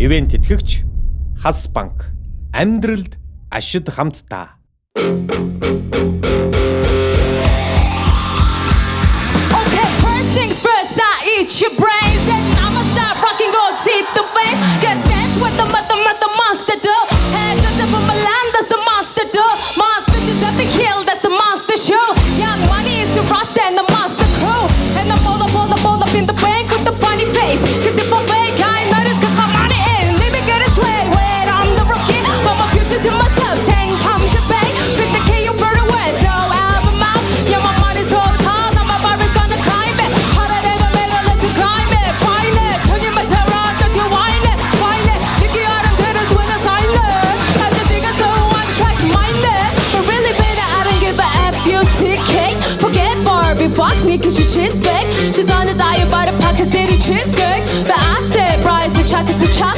Ивент тэтгэгч Хас банк. Амьдралд ашид хамтдаа. Okay, first things first, I eat your brains and I'ma start rocking gold teeth the face. Cause that's what the monster do. And just from my land, that's the monster do. Monster just epic hill, that's the monster show. Young money is the rust and the monster crew. And I'm all up in the bank with the funny face. Cause if I'm fake, I ain't notice cause my money in. Let me get it straight, wait, I'm the rookie. But my future's in my show, 10 times the pay. 50K you burn away, no album out. Yeah, my money's so tall, now my bar is gonna climb it. Harder than a mega, let's climb it. Find it, turn your terror, don't you whine it. Find it, Nicky Autumn did us when I signed it. I just think I'm so one track minded. But really better, I don't give a F-U-C-K. Forget Barbie, fuck me cause she's fake. She's on a diet by the Pocket City cheesecake. But I said, rise the chuck is the chuck.